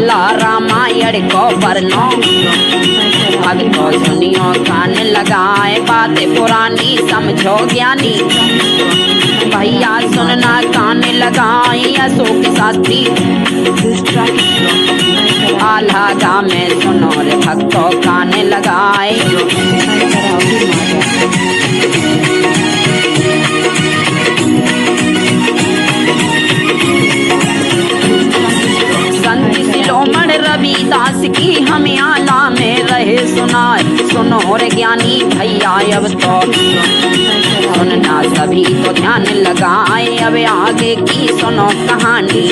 आला रामायण को वर्णो भक्तो सुनियो कान लगाए, बातें पुरानी समझो ज्ञानी। भैया सुनना कान लगाए, अशोक शास्त्री आल्हा गा में सुनो रे भक्तो कान लगाए। संत शिरोमणि रविदास की हमें आला में रहे सुनाए, सुनो रे ज्ञानी भैया अब तो सुनना सभी तो ध्यान लगाए। अब आगे की सुनो कहानी,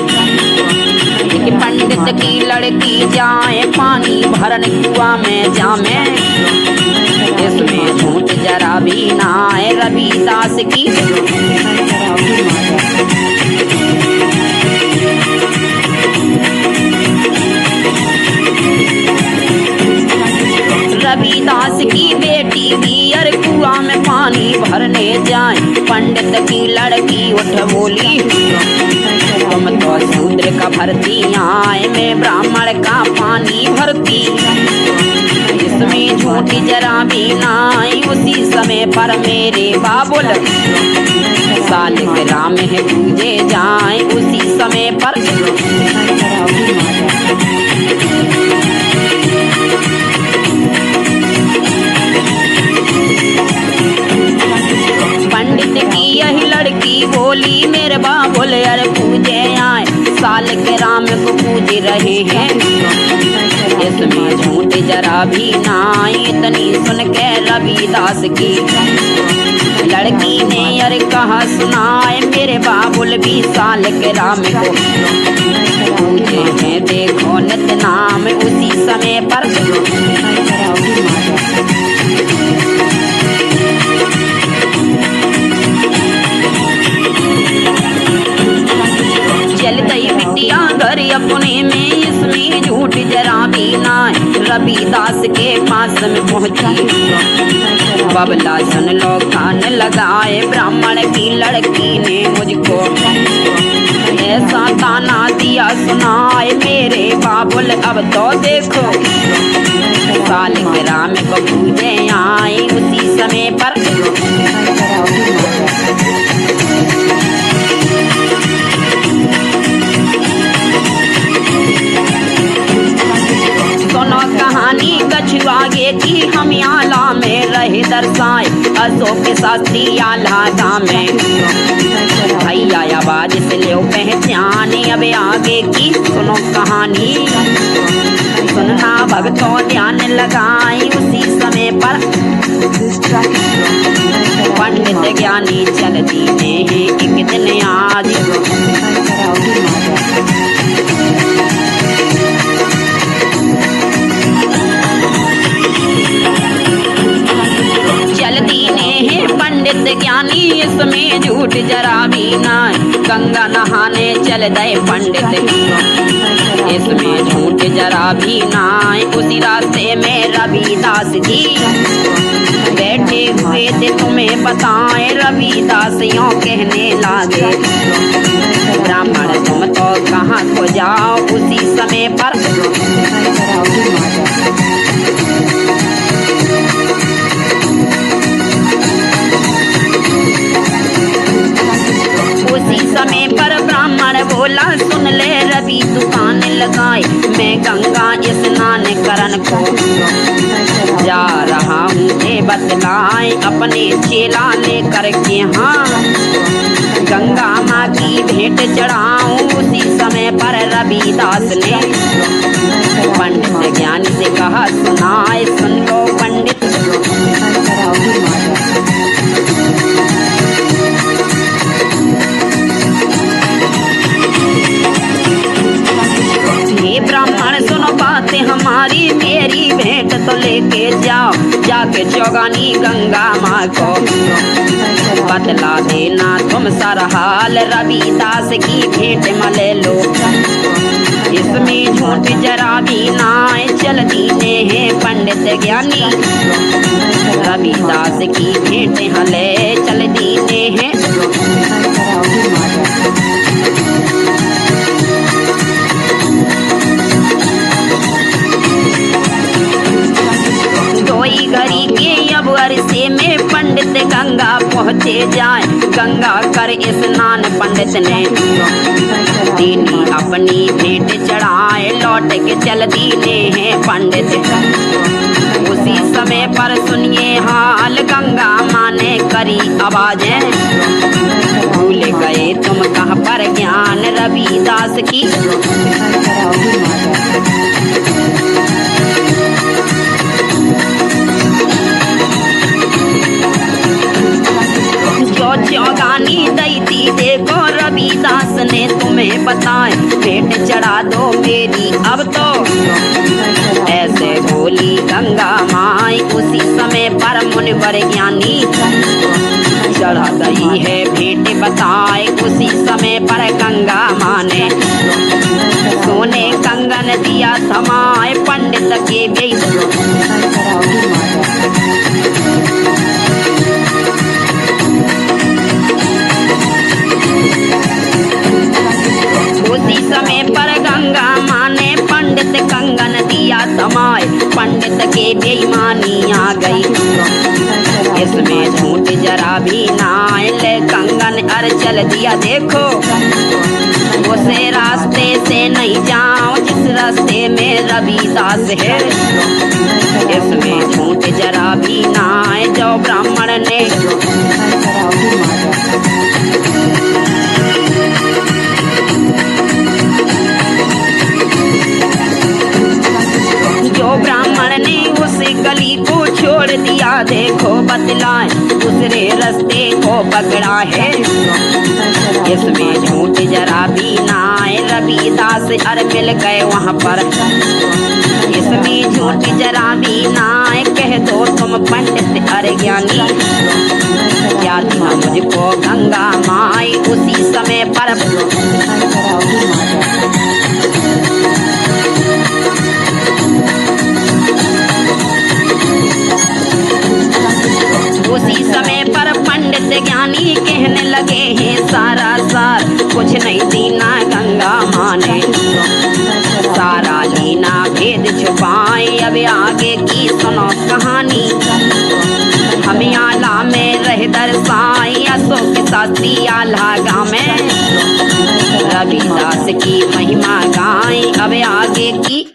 एक पंडित की लड़की जाए पानी भरन कुआं में जामे, इसमें झूठ जरा भी ना आए। रविदास की रविदास की बेटी भी अर कुआं में पानी भरने जाए। पंडित की लड़की उठ बोली, तुम तो शूद्र का भरती आए, मैं ब्राह्मण का पानी भरती, इसमें झूठ जरा भी ना आई। उसी समय पर मेरे बाबुल सालिग्राम है पूजे जाए, उसी समय पर पंडित की यही लड़की बोली, मेरे बाबुल यार पूजे आए, सालिग्राम को पूज रहे हैं, इसमें झूठ जरा भी ना आई। इतनी सुन के रविदास की लड़की ने यार कहा सुनाए, मेरे बाबुल भी सालिग्राम को पूजे हैं, देखो नित नाम। उसी समय पर चल गई बिटिया घर अपने में, इसमें झूठ जरा भी ना। रविदास के पास में पहुंची, बबला सुन लो कान लगाए, ब्राह्मण की लड़की ने मुझको ऐसा ताना दिया सुनाए। मेरे बाबुल अब तो देखो सालिग्राम को पूजे आए, उसी समय पर सुनो कहानी कछुआगे की हम आला में रहे दर्शाए, अशोक शास्त्री आल्हा गा में भैया आवाज से ले पहचान। अब आगे की सुनो कहानी, सुनना भक्तों ध्यान लगाए। उसी समय पर पंडित ज्ञानी चल दीने हैं एक दिन आज, चल दीने हैं पंडित ज्ञानी, इसमें झूठ जरा भी ना। गंगा नहाने चल गए पंडित, इसमें झूठ जरा भी ना। उसी रास्ते में रविदास जी बैठे हुए थे, तुम्हें बताए। रविदास यों कहने लागे, ब्राह्मण तुम तो कहाँ को जाओ। उसी समय पर समय पर ब्राह्मण बोला, सुन ले रवि दुकान लगाए, मैं गंगा स्नान करन को जा रहा हूँ, ये बतलाए अपने चेला ले करके। हाँ गंगा माँ की भेंट चढ़ाऊं। उसी समय पर रविदास ने पंडित ज्ञानी से कहा सुनाए, सुन लो पंडित। ब्राह्मण सुनो बातें हमारी, मेरी भेंट तो लेके जाओ, जाके चौगानी गंगा माँ को बतला देना तुम सारा हाल। रविदास की भेंट मले लो, इसमें झूठ जरा भी ना। चल दीने हैं पंडित ज्ञानी, रविदास की भेंट हले चल दीने हैं। पंडित गंगा पहुँचे जाए, गंगा कर स्नान पंडित ने दीनी अपनी भेंट चढ़ाए, लौट के चल दीने हैं पंडित। उसी समय पर सुनिए हाल, गंगा माँ ने करी आवाजें, भूल गए तुम कहाँ पर ज्ञान रविदास की। जो गानी दैती देखो रविदास ने तुम्हें बताए, भेंट चढ़ा दो मेरी अब तो, ऐसे बोली गंगा माई। उसी समय पर मुनिवर ज्ञानी चढ़ा गई है भेंट बताए, उसी समय पर गंगा माँ ने सोने कंगन दिया थमाए, पंडित के भी उसी समय पर गंगा माँ ने पंडित कंगन दिया थमाए, पंडित के बेईमानी आ गई, इसमें झूठ जरा भी ना आए, कंगन अर चल दिया देखो, उसे रास्ते से नहीं जाओ जिस रास्ते में रविदास है, इसमें झूठ जरा भी ना आए। जो ब्राह्मण ने उस गली को छोड़ दिया देखो बतलाए, दूसरे रास्ते को पकड़ा है, इसमें झूठ जरा भी ना आए, रविदास अर मिल गए वहाँ पर, इसमें झूठ जरा भी ना आए। कह दो तुम पंडित अर ज्ञानी, याद ना मुझको गंगा माई। उसी समय पर उसी समय पर पंडित ज्ञानी कहने लगे हैं सारा सार, कुछ नहीं दीना गंगा माँ ने, सारा लीना भेद छुपाए। अब आगे की सुनो कहानी, हमें आला में रह दरसाई, अशोक शास्त्री आला गाँव में रविदास की महिमा गाए। अब आगे की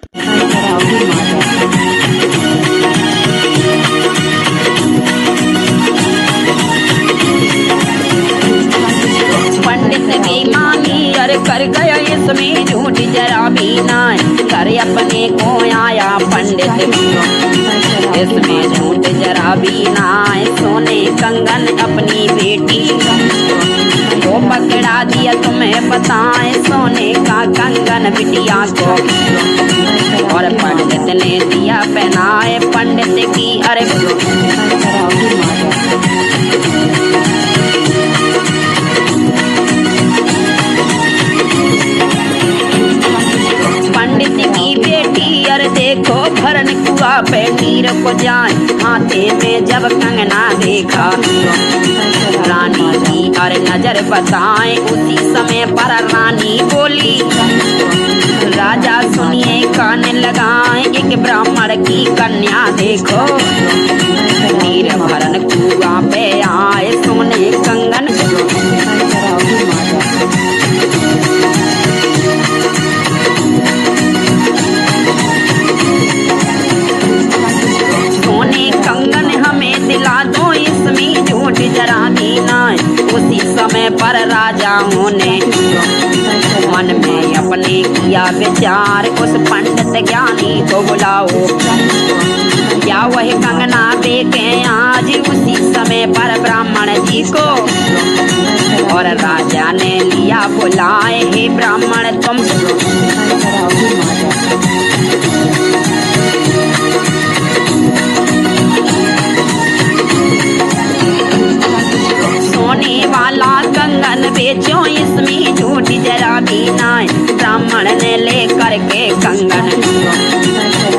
कर गया इसमें झूठ जरा भी ना, कर अपने को आया पंडित, इसमें झूठ जरा भी ना। सोने कंगन अपनी बेटी को पकड़ा दिया तुम्हें बताए, सोने का कंगन बिटिया को, और पंडित ने दिया पहनाए, पंडित की अरे पंडित की बेटी अरे देखो भरन कुआ पे नीर को जाए, हाथे में जब कंगना देखा, रानी की अरे नजर बताए। उसी समय पर रानी बोली, राजा सुनिए कान लगाए, एक ब्राह्मण की कन्या देखो, नीर भरन कुआ पे आए, सोने कंगन कंगन हमें दिला दो, इसमें झूठ जरा भी ना। उसी समय पर राजाओं ने मन में अपने किया विचार, उस पंडित ज्ञानी को बुलाओ, क्या वह कंगना देखे आज। उसी समय पर ब्राह्मण जी को और राजा ने लिया बुलाए, हे ब्राह्मण तुम सोने वाला कंगन बेचो, इसमें झूठ जरा भी ना। ब्राह्मण ने लेकर के कंगन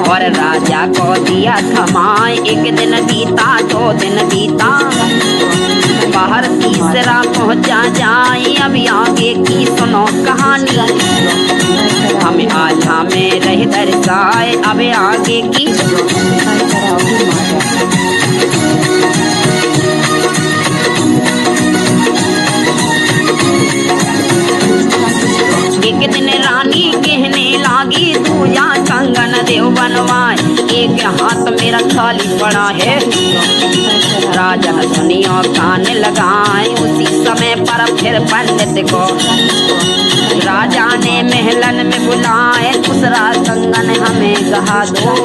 और राजा को दिया थमाए। एक दिन बीता, 2 दिन बीता, बाहर तीसरा पहुंचा जाए। अब आगे की सुनो कहानी, हमें आल्हा में रह दरसाए। अब आगे की एक दिन रानी कहने लागी दूजा कंगन देव बनवाए, एक हाथ मेरा खाली पड़ा है। राजन सुनियो कान लगाए, उसी समय पर फिर पंडित को राजा ने महलन में बुलाए, दूसरा कंगन हमें कहा दो,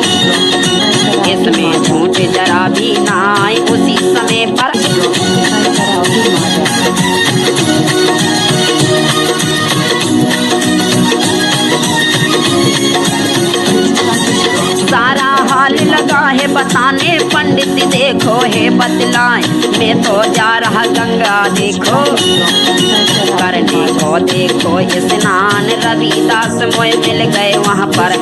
इसमें झूठ जरा भी ना आए। उसी समय पर सारा हाल लगा है बताने, पंडित देखो है बतलाए, मैं तो जा रहा गंगा देखो करने को, देखो स्नान। रविदास मोए मिल गए वहाँ पर,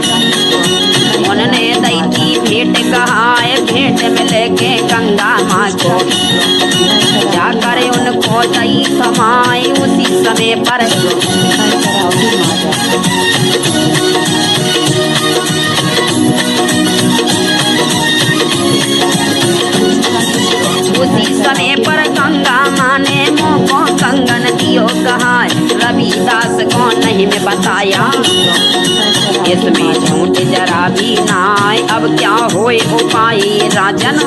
उन्होंने दी थी भेंट कहा है, भेंट में लेके गंगा माँ को जाकर उनको दई थमाए। उसी समय पर उसी समय पर गंगा माँ ने मोको कंगन दियो कहा, रविदास को नहीं मैं बताया, इसमें झूठ जरा भी ना आए। अब क्या होए उपाय राजन,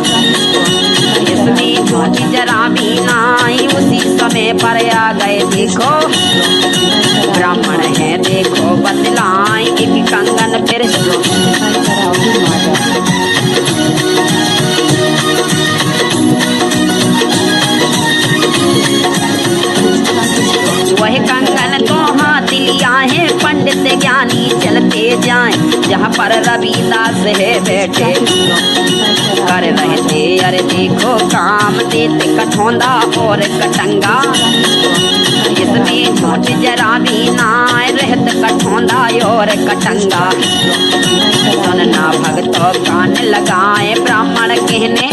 इसमें झूठ जरा भी ना आए। उसी समय पर आ गए देखो ब्राह्मण है, देखो बतलाए, एक कंगन फिर वह कंगन तो हाथ लिया है, पंडित ज्ञानी चलते जाएं, जहाँ पर रविदास है बैठे कर रहे थे। अरे देखो काम देते कठौंदा और कटंगा, इसमें झूठ जरा भी ना रहत कठौंदा और कटंगा। सुनना भगतों कान लगाए, ब्राह्मण कहने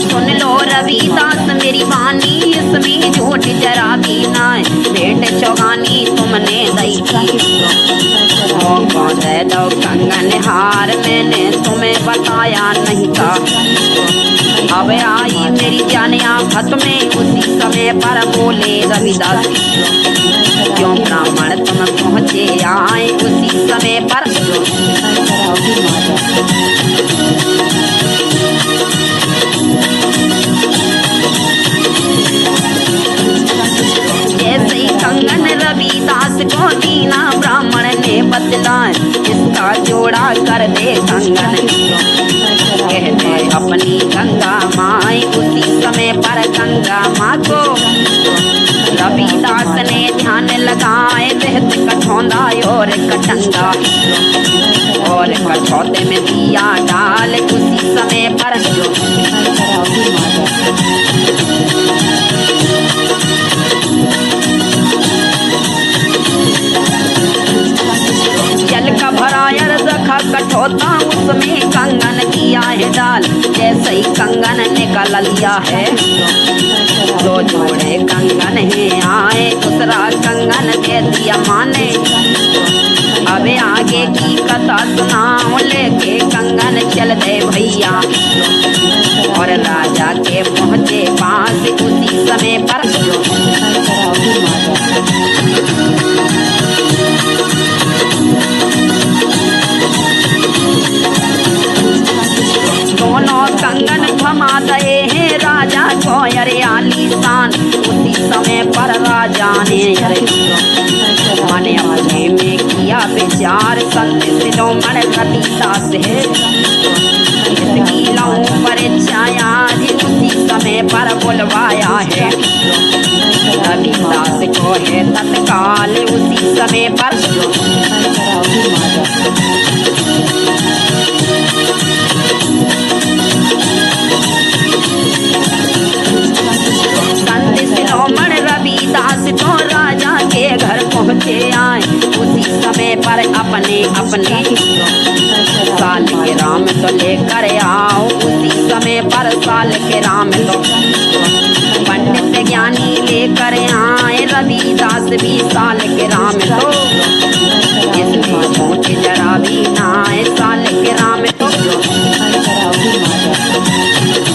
सुन लो रविदास मेरी वाणी, इसमें झूठ जरा भी ना, भेंट चौहानी तुमने दी थी, मोको दे दो कंगन हार, मैंने तुम्हें बताया नहीं था। अब आई मेरी जान आफत में, उसी समय पर बोले रविदास, क्यों ब्राह्मण तुम पहुँचे आए। उसी समय पर जैसे ही कंगन रविदास को दीना ब्राह्मण ने बतलाए, इसका जोड़ा कर दे कंगन, कहते अपनी गंगा माँ। उसी समय पर गंगा माँ को रविदास ने ध्यान लगाए, रहत कठौंदा और कटंगा और कठौते में दिया डाल। उसी समय पर जल का भराया रखा कठौता, उसमें कंगन किया है डाल, जैसे ही कंगन निकल लिया है, दो जोड़े कंगन है आए, दूसरा कंगन दे दिया माने। अब आगे की कथा सुनाओ, लेके कंगन चल दे भैया और राजा के पहुँचे पास। उसी समय पर दोनों कंगन थमा गए हैं राजा को अरे आलीशान। उसी समय पर राजा ने मन अपने में किया विचार, संत शिरोमणि रविदास है इसकी लहू पर छाया, उसी समय पर बुलवाया है रविदास को है तत्काल। उसी समय पर संत शिरोमणि रविदास तो राजा के घर पहुँचे आए। उसी समय पर अपने अपने साल के राम तो लेकर आओ। उसी समय पर साल के राम तो पंडित ज्ञानी लेकर आए। रविदास भी साल के राम तो इसमें झूठ जरा भी ना आए। साल के राम तो Audio. Hi, Sarah.